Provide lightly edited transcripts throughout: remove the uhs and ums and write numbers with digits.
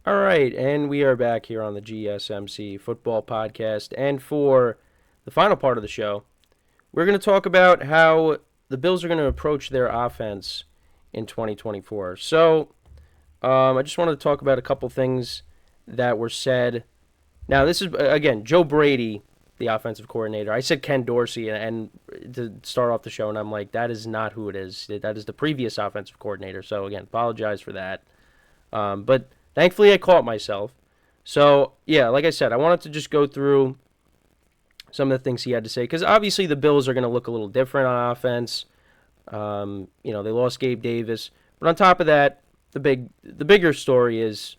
All right, and we are back here on the GSMC Football Podcast. And for the final part of the show, we're going to talk about how the Bills are going to approach their offense in 2024. So, I just wanted to talk about a couple things that were said. Now, this is, again, Joe Brady, the offensive coordinator. I said Ken Dorsey and to start off the show, and I'm like, that is not who it is. That is the previous offensive coordinator. So, again, apologize for that. But thankfully, I caught myself. So, yeah, like I said, I wanted to just go through some of the things he had to say, because obviously the Bills are going to look a little different on offense. They lost Gabe Davis. But on top of that, the bigger story is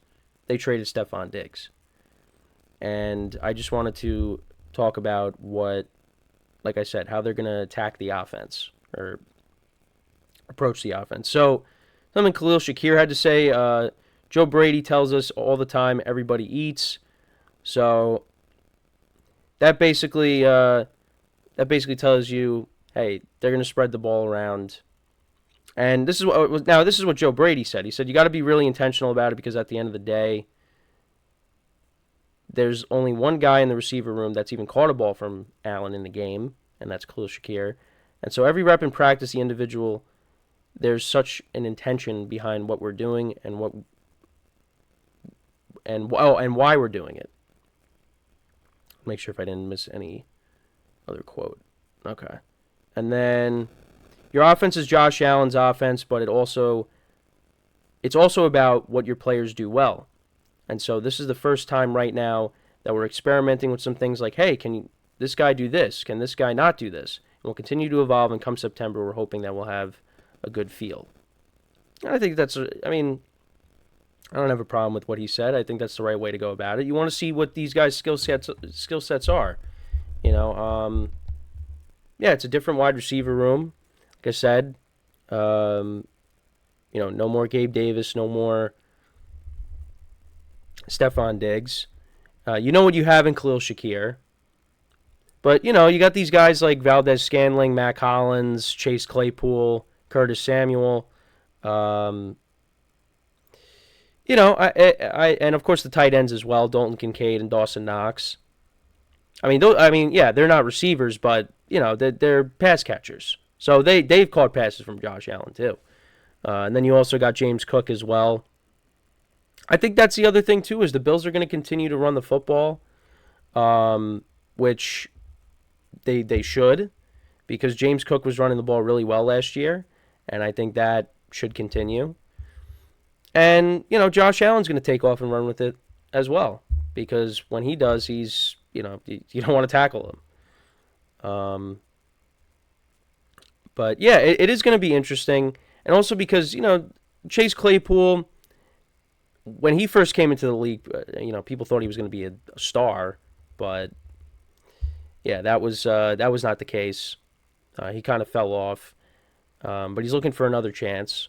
they traded Stefon Diggs. And I just wanted to talk about what, like I said, how they're going to attack the offense or approach the offense. So, something Khalil Shakir had to say, Joe Brady tells us all the time everybody eats. So that basically tells you, hey, they're going to spread the ball around. And this is what Joe Brady said. He said you got to be really intentional about it because at the end of the day, there's only one guy in the receiver room that's even caught a ball from Allen in the game, and that's Khalil Shakir. And so every rep in practice, the individual, there's such an intention behind what we're doing and why we're doing it. Make sure if I didn't miss any other quote. Okay. And then your offense is Josh Allen's offense, but it's also about what your players do well. And so this is the first time right now that we're experimenting with some things like, hey, can this guy do this? Can this guy not do this? And we'll continue to evolve, and come September, we're hoping that we'll have a good feel. And I think I don't have a problem with what he said. I think that's the right way to go about it. You want to see what these guys' skill sets are. It's a different wide receiver room. Like I said, no more Gabe Davis, no more Stefon Diggs. You know what you have in Khalil Shakir. But, you got these guys like Valdez-Scantling, Mac Hollins, Chase Claypool, Curtis Samuel. And of course the tight ends as well, Dalton Kincaid and Dawson Knox. They're not receivers, but they're pass catchers. So they've caught passes from Josh Allen too. And then you also got James Cook as well. I think that's the other thing too, is the Bills are going to continue to run the football, which they should, because James Cook was running the ball really well last year, and I think that should continue. And, Josh Allen's going to take off and run with it as well, because when he does, he's, you don't want to tackle him. But, yeah, it is going to be interesting. And also because, Chase Claypool, when he first came into the league, people thought he was going to be a star. But, yeah, that was not the case. He kind of fell off. But he's looking for another chance.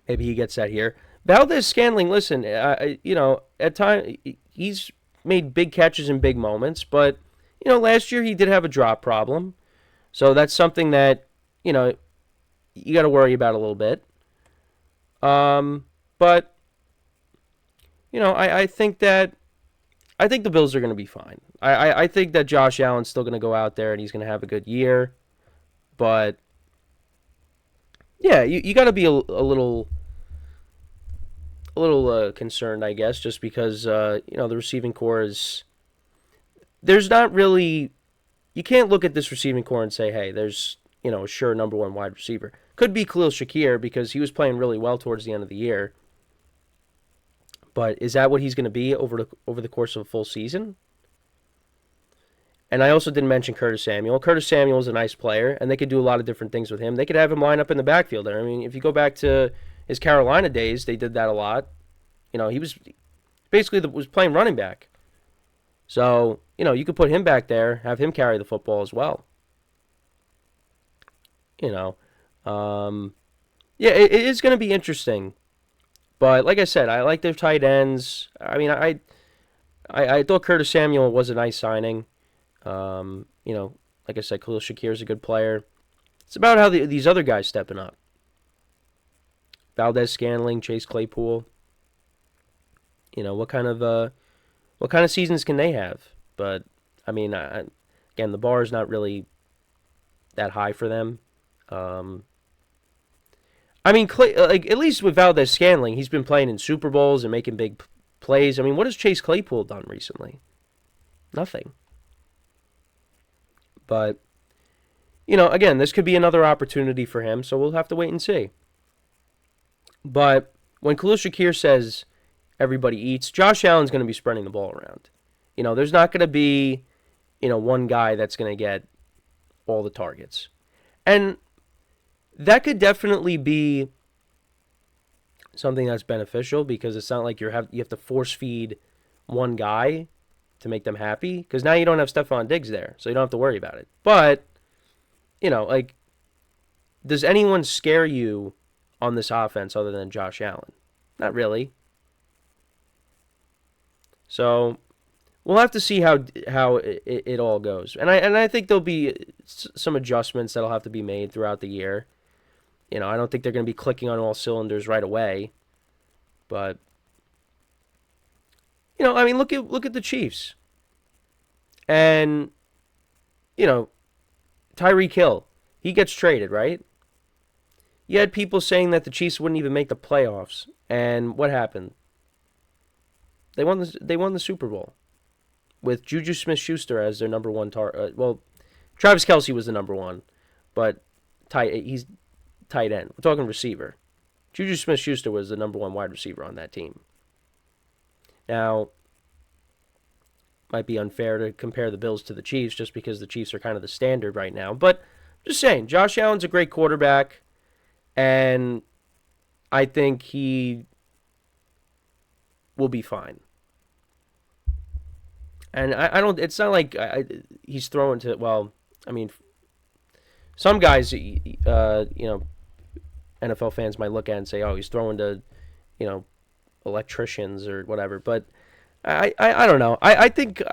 Maybe he gets that here. Valdez-Scantling, listen, at times he's made big catches in big moments, but, last year he did have a drop problem. So that's something that, you got to worry about a little bit. But, I think the Bills are going to be fine. I think that Josh Allen's still going to go out there and he's going to have a good year. But, yeah, you got to be a little concerned, I guess, just because the receiving core is. There's not really. You can't look at this receiving core and say, hey, there's a sure number one wide receiver. Could be Khalil Shakir because he was playing really well towards the end of the year. But is that what he's going to be over the course of a full season? And I also didn't mention Curtis Samuel. Curtis Samuel is a nice player, and they could do a lot of different things with him. They could have him line up in the backfield there. I mean, if you go back to his Carolina days, they did that a lot. He was basically was playing running back. So, you could put him back there, have him carry the football as well. Yeah, it is going to be interesting. But like I said, I like their tight ends. I mean, I thought Curtis Samuel was a nice signing. Like I said, Khalil Shakir is a good player. It's about how these other guys stepping up. Valdez-Scantling, Chase Claypool. what kind of seasons can they have? But I mean, again, the bar is not really that high for them. I mean, at least with Valdez-Scantling, he's been playing in Super Bowls and making big plays. I mean, what has Chase Claypool done recently? Nothing. But, again, this could be another opportunity for him, so we'll have to wait and see. But when Khalil Shakir says everybody eats, Josh Allen's going to be spreading the ball around. There's not going to be, one guy that's going to get all the targets. And that could definitely be something that's beneficial because it's not like you have to force feed one guy to make them happy because now you don't have Stefon Diggs there, so you don't have to worry about it. But, does anyone scare you on this offense other than Josh Allen? Not really. So we'll have to see how it all goes. And I think there'll be some adjustments that'll have to be made throughout the year. I don't think they're going to be clicking on all cylinders right away. But I mean, look at the Chiefs. And Tyreek Hill, he gets traded, right? You had people saying that the Chiefs wouldn't even make the playoffs, and what happened? They won the Super Bowl with Juju Smith-Schuster as their number one target. Well, Travis Kelce was the number one, but he's tight end. We're talking receiver. Juju Smith-Schuster was the number one wide receiver on that team. Now, might be unfair to compare the Bills to the Chiefs just because the Chiefs are kind of the standard right now. But just saying, Josh Allen's a great quarterback, and I think he will be fine. And I don't. It's not like he's throwing to. Well, I mean, some guys, NFL fans might look at it and say, "Oh, he's throwing to, electricians or whatever." But I don't know. I think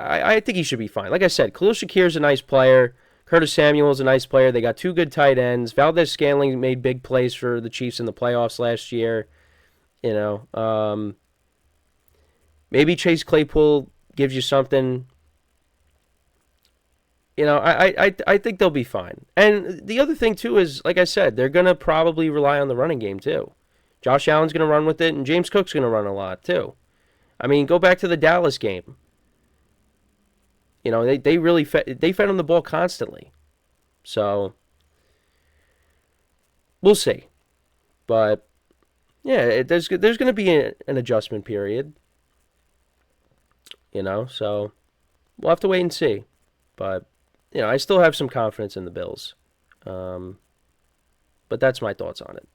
he should be fine. Like I said, Khalil Shakir's a nice player. Curtis Samuel's a nice player. They got two good tight ends. Valdez-Scantling made big plays for the Chiefs in the playoffs last year. Maybe Chase Claypool gives you something. I think they'll be fine. And the other thing, too, is, like I said, they're going to probably rely on the running game, too. Josh Allen's going to run with it, and James Cook's going to run a lot, too. I mean, go back to the Dallas game. They really fed him the ball constantly. So, we'll see. But, yeah, there's going to be an adjustment period. So we'll have to wait and see. But, I still have some confidence in the Bills. But that's my thoughts on it.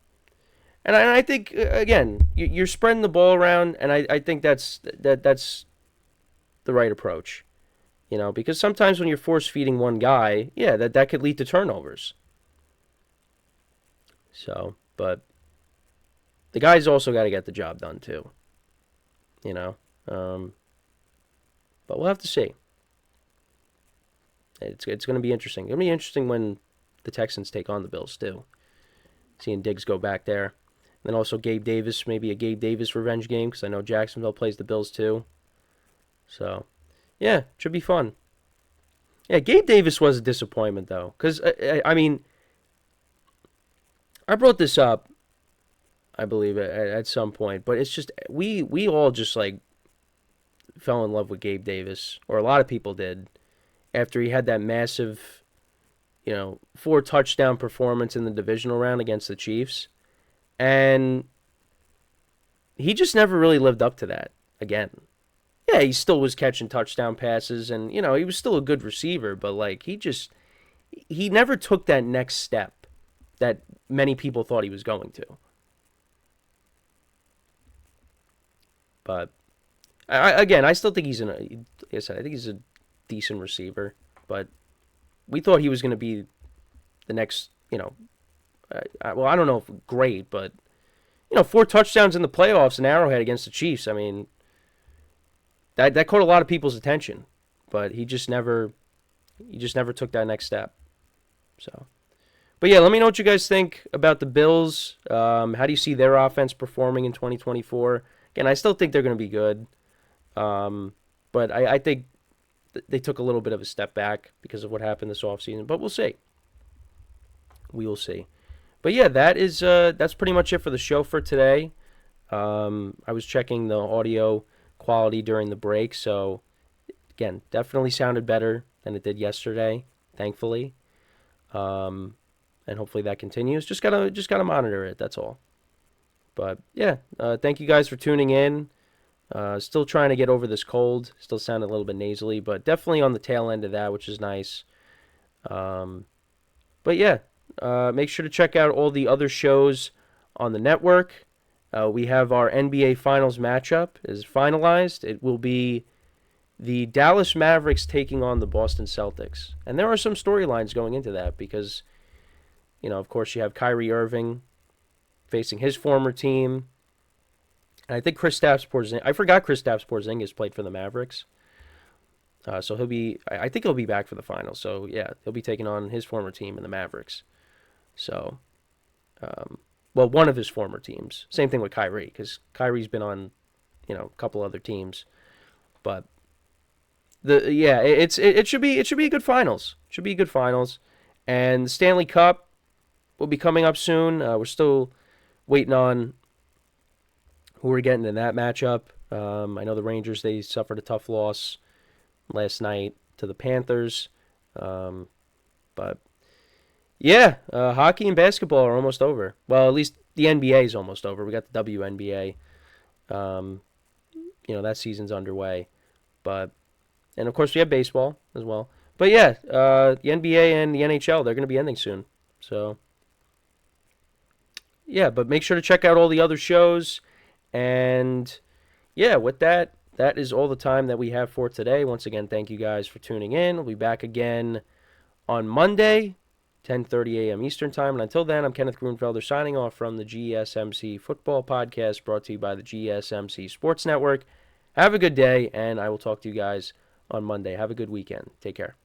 And I think, again, you're spreading the ball around, and I think that's the right approach. Because sometimes when you're force-feeding one guy, yeah, that could lead to turnovers. So, but the guys also got to get the job done, too. But we'll have to see. It's going to be interesting. It's going to be interesting when the Texans take on the Bills, too. Seeing Diggs go back there. And then also Gabe Davis, maybe a Gabe Davis revenge game, because I know Jacksonville plays the Bills, too. So, yeah, it should be fun. Yeah, Gabe Davis was a disappointment, though. Because, I mean, I brought this up, I believe, at some point. But it's just, we all just, fell in love with Gabe Davis. Or a lot of people did. After he had that massive, 4-touchdown performance in the divisional round against the Chiefs. And he just never really lived up to that again. Yeah, he still was catching touchdown passes, and, he was still a good receiver, but, he never took that next step that many people thought he was going to. But, I still think like I said, I think he's a decent receiver, but we thought he was going to be the next, well, I don't know if great, but, 4 touchdowns in the playoffs in Arrowhead against the Chiefs. I mean, that caught a lot of people's attention, but he just never took that next step. So, but yeah, let me know what you guys think about the Bills. How do you see their offense performing in 2024? Again, I still think they're going to be good. But I think they took a little bit of a step back because of what happened this offseason. But we'll see. We will see. But yeah, that's pretty much it for the show for today. I was checking the audio quality during the break, so again, definitely sounded better than it did yesterday, thankfully. And hopefully that continues. Just gotta monitor it. That's all. But yeah, thank you guys for tuning in. Still trying to get over this cold. Still sound a little bit nasally, but definitely on the tail end of that, which is nice. But yeah, make sure to check out all the other shows on the network. We have our NBA Finals matchup is finalized. It will be the Dallas Mavericks taking on the Boston Celtics. And there are some storylines going into that because, of course, you have Kyrie Irving facing his former team. And I think I forgot Kristaps Porzingis played for the Mavericks. So I think he'll be back for the finals. So yeah, he'll be taking on his former team in the Mavericks. So, one of his former teams. Same thing with Kyrie, because Kyrie's been on, a couple other teams. But it should be a good finals. Should be a good finals, and the Stanley Cup will be coming up soon. We're still waiting on who we're getting in that matchup. I know the Rangers, they suffered a tough loss last night to the Panthers. But yeah, hockey and basketball are almost over. Well, at least the NBA is almost over. We got the WNBA. That season's underway. And of course we have baseball as well. But yeah, the NBA and the NHL, they're going to be ending soon. So yeah, but make sure to check out all the other shows. And yeah, with that is all the time that we have for today. Once again, thank you guys for tuning in. We'll be back again on Monday, 10:30 a.m. Eastern Time. And until then, I'm Kenneth Grunfelder signing off from the GSMC Football Podcast, brought to you by the GSMC Sports Network. Have a good day, and I will talk to you guys on Monday. Have a good weekend. Take care.